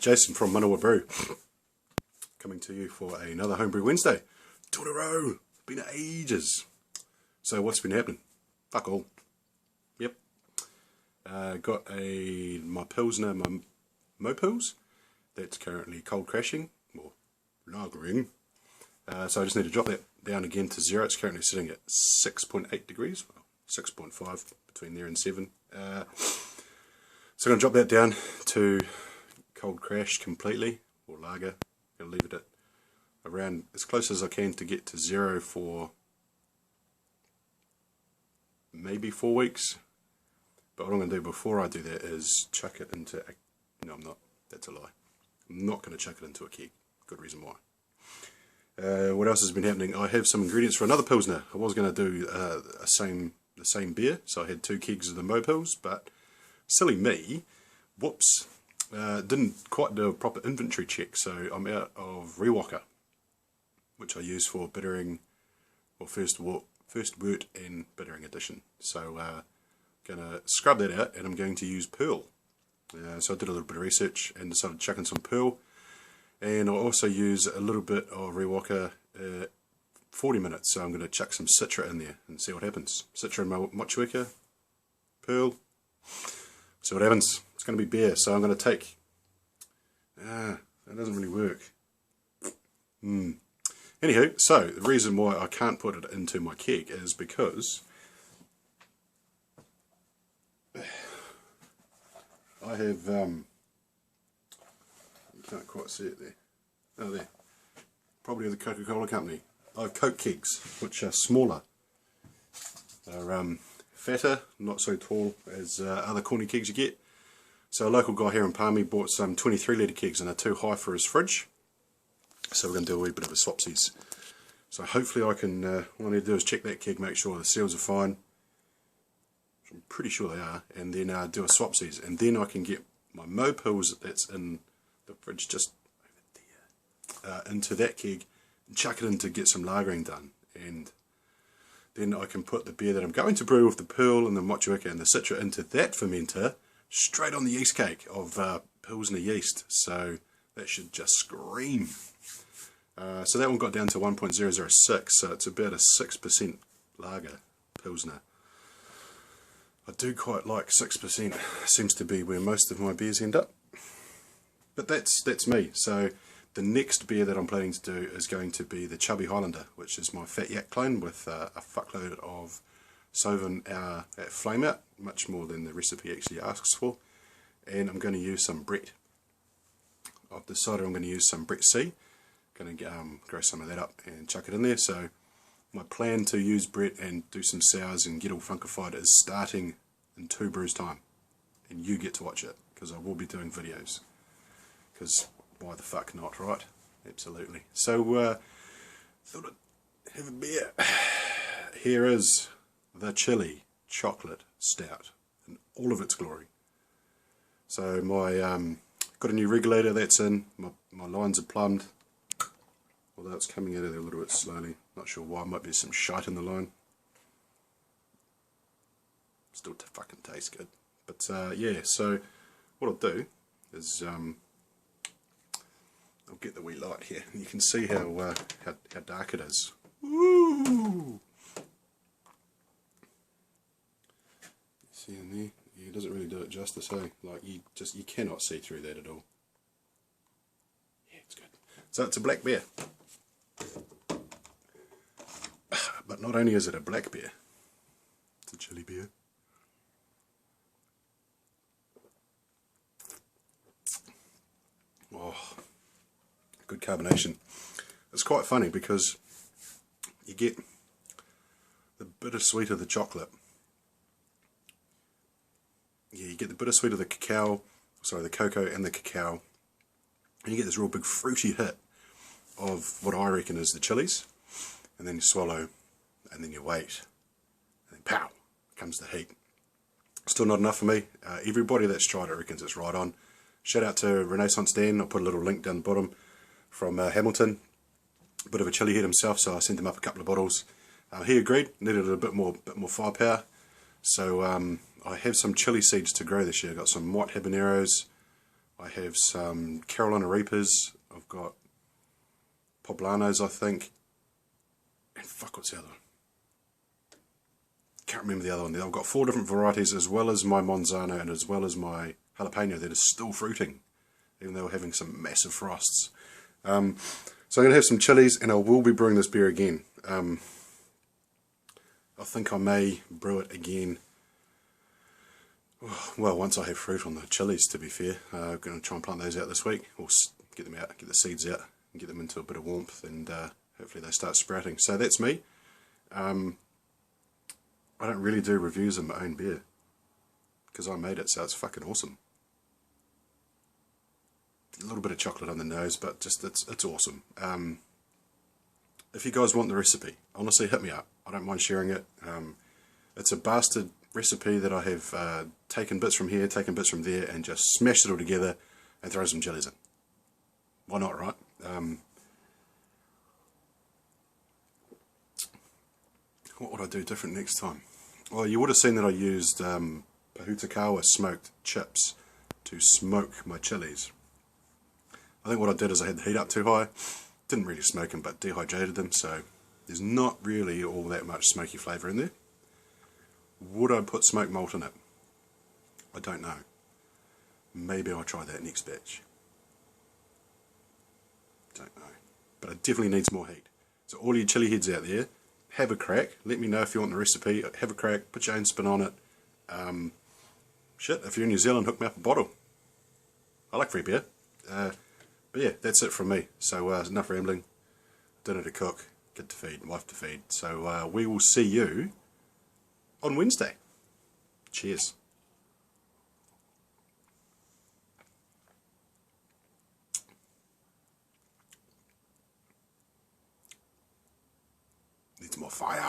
Jason from Brew, coming to you for another Homebrew Wednesday. 2 in a row, been ages. So what's been happening? Fuck all. Yep. Got my Pilsner, my Mopils, that's currently cold crashing, or lagering. So I just need to drop that down again to 0. It's currently sitting at 6.8 degrees, well, 6.5 between there and 7. So I'm going to drop that down to cold crash completely, or lager. I'm going to leave it at around as close as I can to get to 0 for maybe 4 weeks. But what I'm going to do before I do that is chuck it into a... No, I'm not. That's a lie. I'm not going to chuck it into a keg. Good reason why. What else has been happening? I have some ingredients for another Pilsner. I was going to do the same beer, so I had 2 kegs of the Mopils, but silly me, whoops, didn't quite do a proper inventory check, so I'm out of Rewalker, which I use for bittering, or first wort and bittering addition. So going to scrub that out, and I'm going to use Pearl. So I did a little bit of research and decided to chuck in some Pearl, and I'll also use a little bit of Rewalker 40 minutes, so I'm going to chuck some Citra in there and see what happens. Citra and Mochueka, Pearl, see what happens. It's going to be beer, so I'm going to take... that doesn't really work. Anywho, so the reason why I can't put it into my keg is because I have... you can't quite see it there. Oh, there. Probably the Coca-Cola company. I have Coke kegs, which are smaller. They're fatter, not so tall as other corny kegs you get. So a local guy here in Palmy bought some 23 litre kegs and they're too high for his fridge. So we're going to do a wee bit of a swapsies. So hopefully I can, what I need to do is check that keg, make sure the seals are fine. I'm pretty sure they are. And then do a swapsies. And then I can get my Mopils that's in the fridge just over there, into that keg and chuck it in to get some lagering done. And then I can put the beer that I'm going to brew with the Pearl and the Mochueka and the Citra into that fermenter, straight on the yeast cake of Pilsner yeast. So that should just scream. So that one got down to 1.006, so it's about a 6% lager Pilsner. I do quite like 6%, seems to be where most of my beers end up. But that's me. So the next beer that I'm planning to do is going to be the Chubby Hollander, which is my Fat Yak clone with a fuckload of Sauvin at flame out, much more than the recipe actually asks for. And I'm going to use some Brett. I've decided I'm going to use some Brett C. Going to grow some of that up and chuck it in there. So my plan to use Brett and do some sours and get all funkified is starting in 2 brews time. And you get to watch it, because I will be doing videos. Because why the fuck not, right? Absolutely. So thought I'd have a beer. Here is the Chili Chocolate Stout in all of its glory. So my got a new regulator that's in. My lines are plumbed, although it's coming out of there a little bit slowly. Not sure why. Might be some shite in the line. Still fucking tastes good. But yeah. So what I'll do is I'll get the wee light here. You can see how dark it is. Woo! See in there? Yeah, it doesn't really do it justice, eh? Like you cannot see through that at all. Yeah, it's good. So it's a black beer. But not only is it a black beer, it's a chili beer. Oh, good carbonation. It's quite funny because you get the bittersweet of the chocolate. Yeah, you get the bittersweet of the cacao, sorry, the cocoa and the cacao, and you get this real big fruity hit of what I reckon is the chilies, and then you swallow, and then you wait, and then pow, comes the heat. Still not enough for me. Everybody that's tried it reckons it's right on. Shout out to Renaissance Dan. I'll put a little link down the bottom from Hamilton. A bit of a chili head himself, so I sent him up a couple of bottles. He agreed, needed a bit more firepower. So I have some chili seeds to grow this year. I've got some white habaneros. I have some Carolina Reapers. I've got Poblanos, I think. And fuck, what's the other one? Can't remember the other one. I've got 4 different varieties, as well as my Monzano and as well as my jalapeno that is still fruiting, even though we're having some massive frosts. So I'm going to have some chilies, and I will be brewing this beer again. I think I may brew it again. Well, once I have fruit on the chilies, to be fair. I'm going to try and plant those out this week, or get them out, get the seeds out, and get them into a bit of warmth, and hopefully they start sprouting. So that's me. I don't really do reviews of my own beer, because I made it, so it's fucking awesome. A little bit of chocolate on the nose, but just it's awesome. If you guys want the recipe, honestly, hit me up. I don't mind sharing it. It's a bastard recipe that I have taken bits from here, taken bits from there, and just smashed it all together and throw some chilies in. Why not, right? What would I do different next time? Well, you would have seen that I used Pahutakawa smoked chips to smoke my chilies. I think what I did is I had the heat up too high. Didn't really smoke them, but dehydrated them, so there's not really all that much smoky flavour in there. Would I put smoked malt in it? I don't know. Maybe I'll try that next batch. Don't know. But it definitely needs more heat. So all you chili heads out there, have a crack. Let me know if you want the recipe. Have a crack. Put your own spin on it. Shit, if you're in New Zealand, hook me up a bottle. I like free beer. But yeah, that's it from me. So enough rambling. Dinner to cook. Kid to feed. Wife to feed. So we will see you on Wednesday. Cheers. Needs more fire.